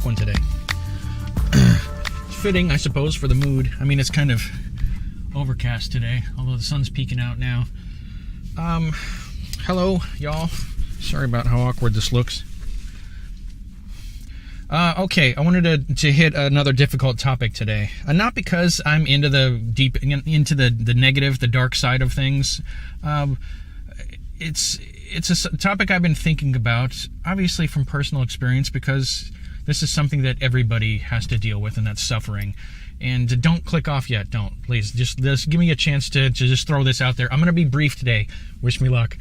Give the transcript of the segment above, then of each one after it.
like one today. It's fitting, I suppose, for the mood. I mean, it's kind of overcast today, although the sun's peeking out now. Hello, y'all. Sorry about how awkward this looks. Okay, I wanted to hit another difficult topic today. Not because I'm into the negative, the dark side of things. It's a topic I've been thinking about, obviously from personal experience, because this is something that everybody has to deal with, and that's suffering. And don't click off yet. Don't. Please. Just give me a chance to just throw this out there. I'm going to be brief today. Wish me luck.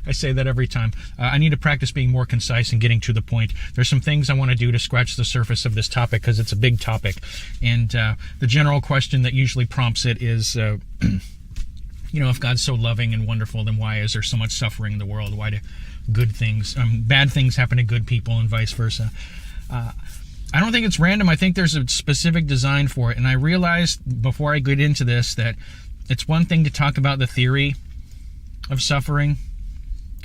I say that every time. I need to practice being more concise and getting to the point. There's some things I want to do to scratch the surface of this topic because it's a big topic. And the general question that usually prompts it is, if God's so loving and wonderful, then why is there so much suffering in the world? Why do bad things happen to good people and vice versa? I don't think it's random. I think there's a specific design for it. And I realized before I get into this that it's one thing to talk about the theory of suffering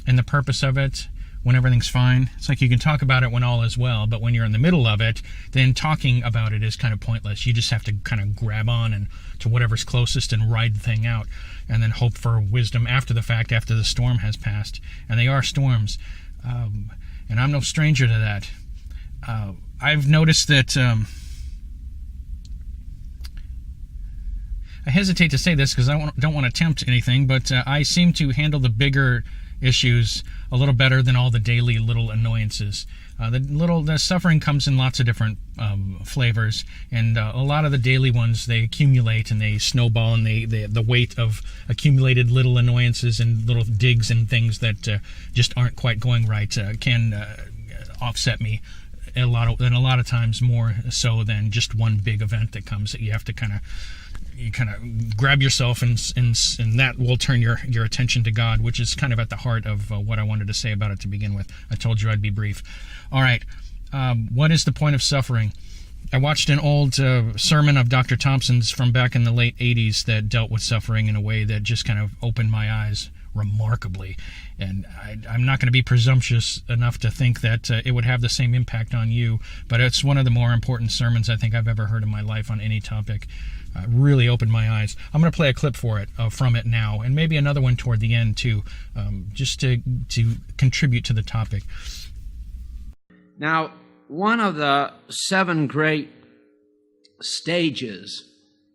and the purpose of it when everything's fine. It's like you can talk about it when all is well, but when you're in the middle of it, then talking about it is kind of pointless. You just have to kind of grab on and to whatever's closest and ride the thing out, and then hope for wisdom after the fact, after the storm has passed. And they are storms. And I'm no stranger to that. I've noticed that, I hesitate to say this because I don't want to tempt anything, but I seem to handle the bigger issues a little better than all the daily little annoyances. The suffering comes in lots of different flavors, and a lot of the daily ones, they accumulate and they snowball, and the weight of accumulated little annoyances and little digs and things that just aren't quite going right can offset me. A lot of times more so than just one big event that comes that you have to kind of grab yourself and that will turn your attention to God, which is kind of at the heart of what I wanted to say about it to begin with. I told you I'd be brief. All right, what is the point of suffering? I watched an old sermon of Dr. Thompson's from back in the late 80s that dealt with suffering in a way that just kind of opened my eyes remarkably. And I'm not going to be presumptuous enough to think that it would have the same impact on you, but it's one of the more important sermons I think I've ever heard in my life on any topic. Really opened my eyes. I'm going to play a clip from it now, and maybe another one toward the end too, just to contribute to the topic. Now, one of the 7 great stages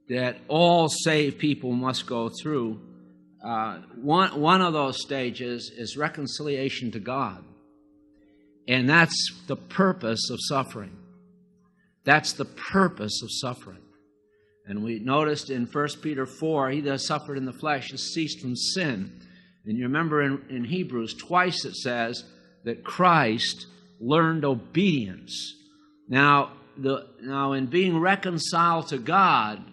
that all saved people must go through, one of those stages is reconciliation to God. And that's the purpose of suffering. That's the purpose of suffering. And we noticed in 1 Peter 4, he that suffered in the flesh has ceased from sin. And you remember in Hebrews, twice it says that Christ learned obedience. Now in being reconciled to God,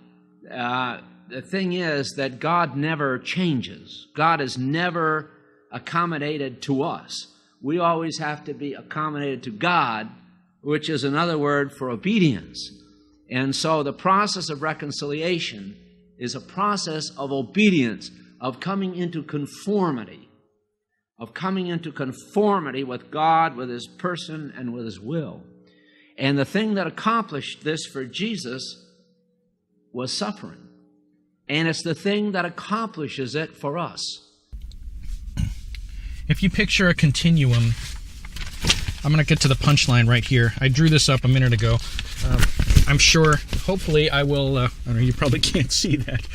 the thing is that God never changes. God is never accommodated to us. We always have to be accommodated to God, which is another word for obedience. And so the process of reconciliation is a process of obedience, of coming into conformity, with God, with His person, and with His will. And the thing that accomplished this for Jesus was suffering. And it's the thing that accomplishes it for us. If you picture a continuum, I'm going to get to the punchline right here. I drew this up a minute ago. I'm sure, hopefully I will, I don't know, you probably can't see that.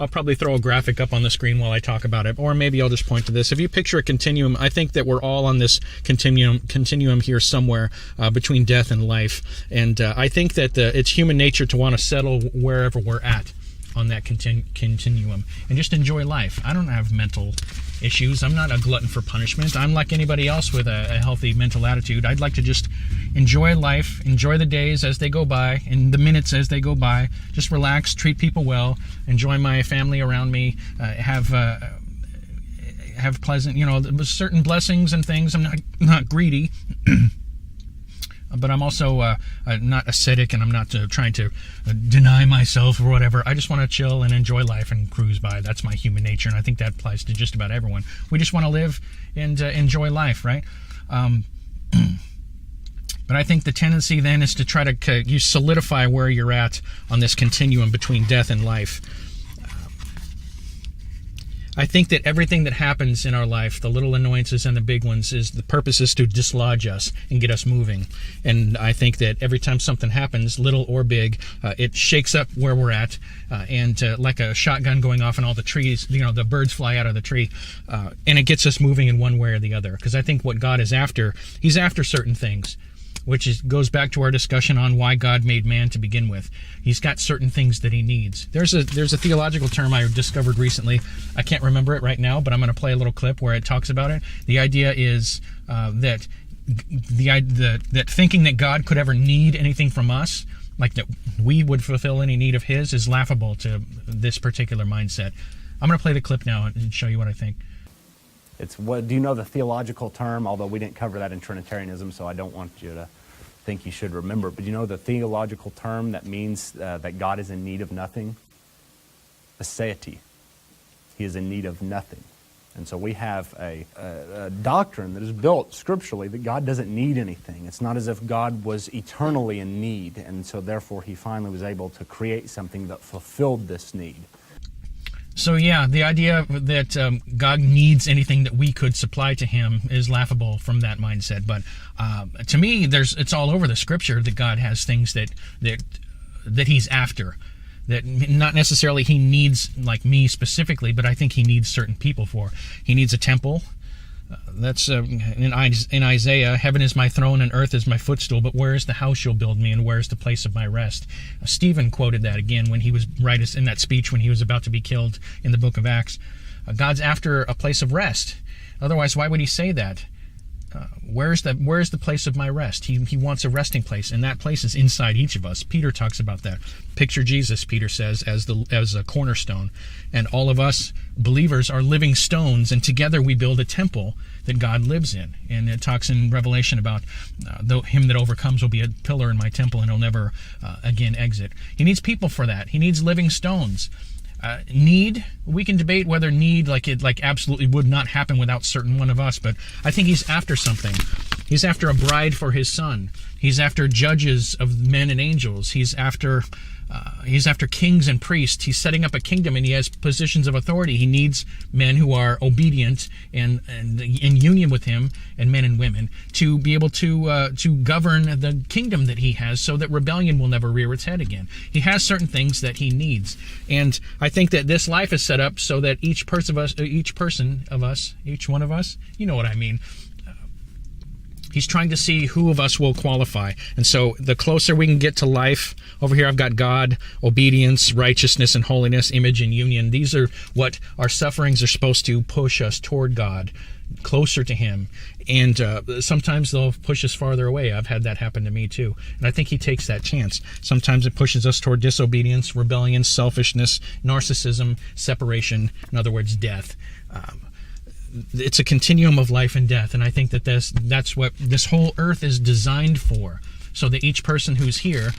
I'll probably throw a graphic up on the screen while I talk about it, or maybe I'll just point to this. If you picture a continuum, I think that we're all on this continuum here somewhere between death and life. And I think that it's human nature to want to settle wherever we're at on that continuum and just enjoy life. I don't have mental issues. I'm not a glutton for punishment. I'm like anybody else with a healthy mental attitude. I'd like to just enjoy life, enjoy the days as they go by, and the minutes as they go by. Just relax, treat people well, enjoy my family around me, have pleasant, certain blessings and things. I'm not greedy. But I'm also not ascetic, and I'm not trying to deny myself or whatever. I just want to chill and enjoy life and cruise by. That's my human nature, and I think that applies to just about everyone. We just want to live and enjoy life, right? But I think the tendency then is to try to you solidify where you're at on this continuum between death and life. I think that everything that happens in our life, the little annoyances and the big ones, the purpose is to dislodge us and get us moving. And I think that every time something happens, little or big, it shakes up where we're at, and like a shotgun going off in all the trees, the birds fly out of the tree, and it gets us moving in one way or the other. Because I think what God is after, he's after certain things, which goes back to our discussion on why God made man to begin with. He's got certain things that he needs. There's a theological term I discovered recently. I can't remember it right now, but I'm going to play a little clip where it talks about it. The idea is that thinking that God could ever need anything from us, like that we would fulfill any need of his, is laughable to this particular mindset. I'm going to play the clip now and show you what I think. Do you know the theological term, although we didn't cover that in Trinitarianism, so I don't want you to think you should remember it, but you know the theological term that means that God is in need of nothing? Aseity. He is in need of nothing. And so we have a doctrine that is built scripturally that God doesn't need anything. It's not as if God was eternally in need, and so therefore he finally was able to create something that fulfilled this need. So yeah, the idea that God needs anything that we could supply to him is laughable from that mindset. But to me, it's all over the scripture that God has things that he's after, that not necessarily he needs, like me specifically, but I think he needs certain people for. He needs a temple. That's in Isaiah, heaven is my throne and earth is my footstool, but where is the house you'll build me, and where is the place of my rest? Stephen quoted that again when he was right in that speech when he was about to be killed in the book of Acts. God's after a place of rest. Otherwise, why would he say that? Where's the place of my rest? He wants a resting place, and that place is inside each of us. Peter talks about that. Picture Jesus, Peter says, as a cornerstone, and all of us believers are living stones, and together we build a temple that God lives in. And it talks in Revelation about him that overcomes will be a pillar in my temple, and he'll never again exit. He needs people for that. He needs living stones. We can debate whether need absolutely would not happen without certain one of us, but I think he's after something. He's after a bride for his son. He's after judges of men and angels. He's after kings and priests. He's setting up a kingdom, and he has positions of authority. He needs men who are obedient and in union with him, and men and women, to be able to govern the kingdom that he has, so that rebellion will never rear its head again. He has certain things that he needs, and I think that this life is set up so that each one of us, you know what I mean. He's trying to see who of us will qualify. And so the closer we can get to life, over here I've got God, obedience, righteousness, and holiness, image, and union. These are what our sufferings are supposed to push us toward God, closer to him. And sometimes they'll push us farther away. I've had that happen to me too. And I think he takes that chance. Sometimes it pushes us toward disobedience, rebellion, selfishness, narcissism, separation, in other words, death. It's a continuum of life and death, and I think that that's what this whole earth is designed for, so that each person who's here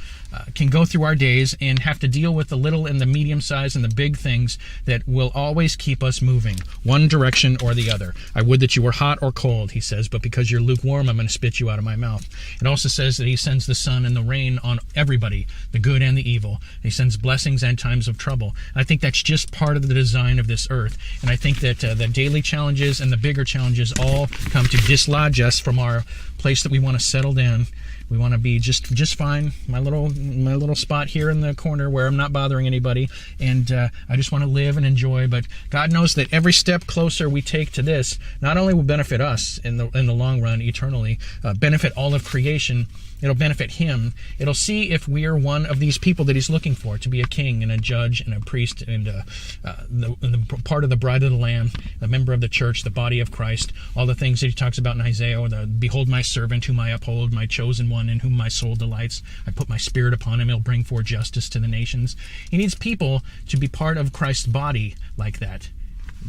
can go through our days and have to deal with the little and the medium size and the big things that will always keep us moving, one direction or the other. I would that you were hot or cold, he says, but because you're lukewarm, I'm going to spit you out of my mouth. It also says that he sends the sun and the rain on everybody, the good and the evil. He sends blessings and times of trouble. I think that's just part of the design of this earth, and I think that the daily challenges and the bigger challenges all come to dislodge us from our place that we want to settle down. We want to be just fine. My little spot here in the corner where I'm not bothering anybody, and I just want to live and enjoy. But God knows that every step closer we take to this not only will benefit us in the long run, eternally, benefit all of creation. It'll benefit him. It'll see if we are one of these people that he's looking for, to be a king and a judge and a priest and the part of the bride of the Lamb, a member of the church, the body of Christ, all the things that he talks about in Isaiah, or behold my servant whom I uphold, my chosen one in whom my soul delights. I put my spirit upon him. He'll bring forth justice to the nations. He needs people to be part of Christ's body like that.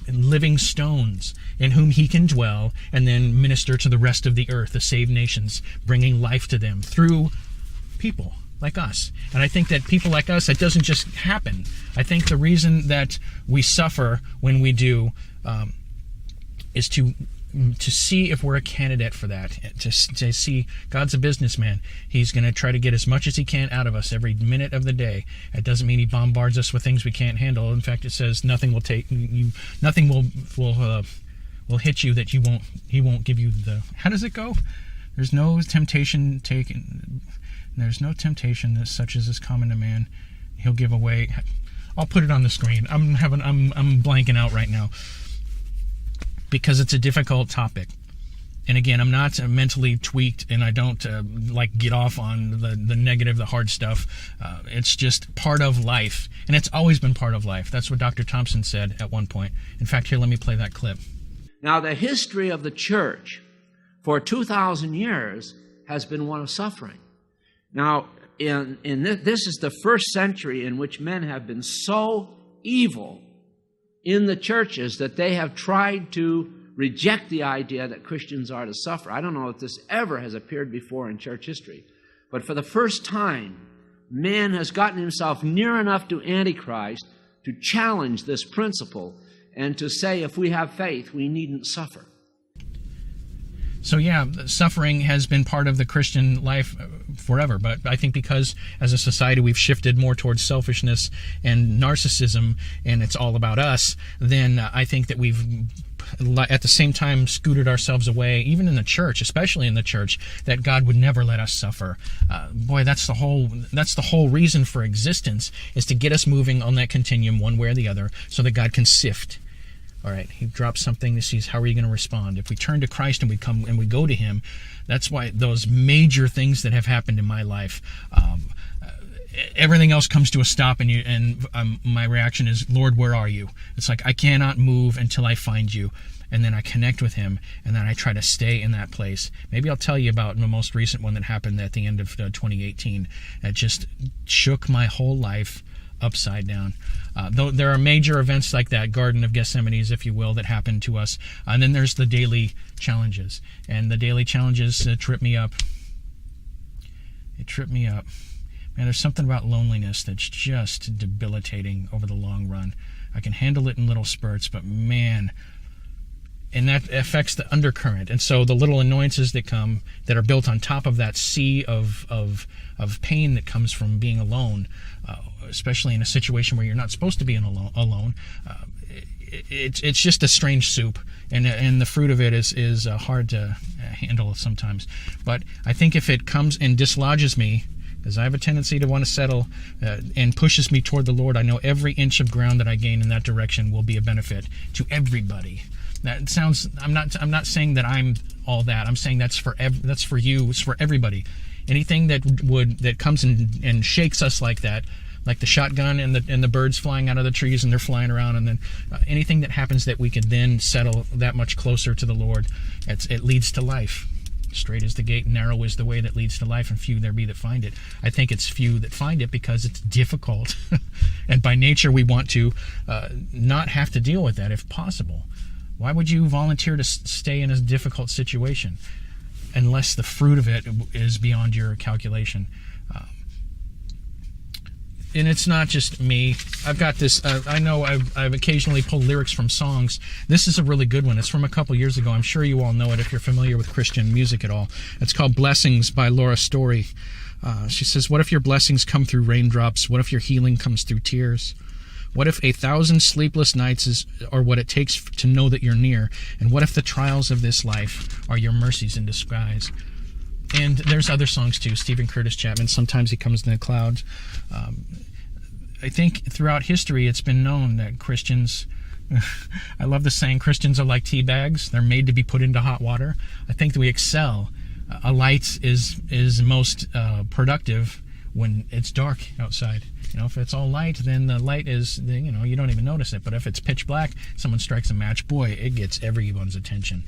Living stones in whom he can dwell and then minister to the rest of the earth, the saved nations, bringing life to them through people like us. And I think that people like us, it doesn't just happen. I think the reason that we suffer when we do is to to see if we're a candidate for that, to see God's a businessman. He's going to try to get as much as he can out of us every minute of the day. It doesn't mean he bombards us with things we can't handle. In fact, it says nothing will take you, nothing will hit you that he won't give you the. How does it go? There's no temptation taken. There's no temptation such as is common to man. He'll give away. I'll put it on the screen. I'm blanking out right now, because it's a difficult topic. And again, I'm not mentally tweaked, and I don't get off on the negative, the hard stuff. It's just part of life, and it's always been part of life. That's what Dr. Thompson said at one point. In fact, here, let me play that clip. Now, the history of the church for 2,000 years has been one of suffering. Now, this is the first century in which men have been so evil in the churches that they have tried to reject the idea that Christians are to suffer. I don't know if this ever has appeared before in church history, but for the first time, man has gotten himself near enough to Antichrist to challenge this principle and to say if we have faith, we needn't suffer. So yeah, suffering has been part of the Christian life forever, but I think because as a society we've shifted more towards selfishness and narcissism, and it's all about us, then I think that we've at the same time scooted ourselves away, even in the church, especially in the church, that God would never let us suffer. Boy, that's the whole reason for existence, is to get us moving on that continuum one way or the other, so that God can sift. All right, he drops something to see how are you going to respond. If we turn to Christ and we go to him, that's why those major things that have happened in my life, everything else comes to a stop, and my reaction is, Lord, where are you? It's like I cannot move until I find you. And then I connect with him, and then I try to stay in that place. Maybe I'll tell you about the most recent one that happened at the end of 2018 that just shook my whole life upside down. Though there are major events like that, Garden of Gethsemane's, if you will, that happen to us. And then there's the daily challenges. And the daily challenges trip me up. It tripped me up. Man, there's something about loneliness that's just debilitating over the long run. I can handle it in little spurts, but man, and that affects the undercurrent. And so the little annoyances that come, that are built on top of that sea of pain that comes from being alone, especially in a situation where you're not supposed to be alone, it's just a strange soup, and the fruit of it is hard to handle sometimes. But I think if it comes and dislodges me, because I have a tendency to want to settle, and pushes me toward the Lord, I know every inch of ground that I gain in that direction will be a benefit to everybody. That sounds. I'm not saying that I'm all that. I'm saying that's for you. It's for everybody. Anything that comes and shakes us like that, like the shotgun and the birds flying out of the trees and they're flying around, and then anything that happens that we can then settle that much closer to the Lord, it leads to life. Straight is the gate, narrow is the way that leads to life, and few there be that find it. I think it's few that find it because it's difficult, and by nature we want to not have to deal with that if possible. Why would you volunteer to stay in a difficult situation unless the fruit of it is beyond your calculation? And it's not just me. I've got this, I know I've occasionally pulled lyrics from songs. This is a really good one. It's from a couple years ago. I'm sure you all know it if you're familiar with Christian music at all. It's called Blessings by Laura Story. She says, what if your blessings come through raindrops? What if your healing comes through tears? What if 1,000 sleepless nights are what it takes to know that you're near? And what if the trials of this life are your mercies in disguise? And there's other songs too. Stephen Curtis Chapman, Sometimes He Comes in the Clouds. I think throughout history it's been known that Christians, I love the saying, Christians are like tea bags. They're made to be put into hot water. I think that we excel. A light is most productive when it's dark outside. If it's all light, then the light is, you don't even notice it. But if it's pitch black, someone strikes a match, boy, it gets everyone's attention.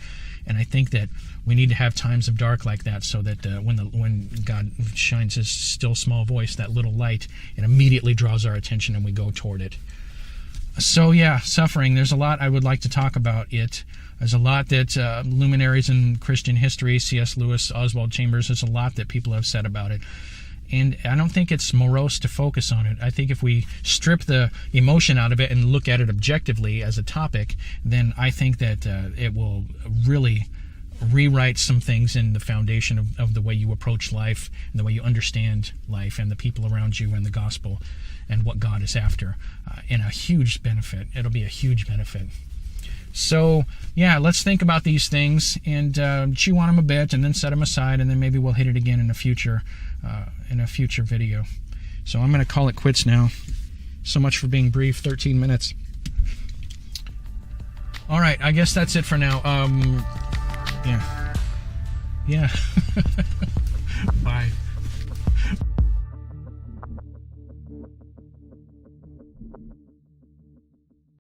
And I think that we need to have times of dark like that, so that when God shines his still small voice, that little light, it immediately draws our attention and we go toward it. So yeah, suffering. There's a lot I would like to talk about it. There's a lot that luminaries in Christian history, C.S. Lewis, Oswald Chambers, there's a lot that people have said about it. And I don't think it's morose to focus on it. I think if we strip the emotion out of it and look at it objectively as a topic, then I think that it will really rewrite some things in the foundation of the way you approach life and the way you understand life and the people around you and the gospel and what God is after. And a huge benefit. It'll be a huge benefit. So, yeah, let's think about these things and chew on them a bit and then set them aside, and then maybe we'll hit it again in a future video. So I'm going to call it quits now. So much for being brief, 13 minutes. All right, I guess that's it for now. Yeah. Bye.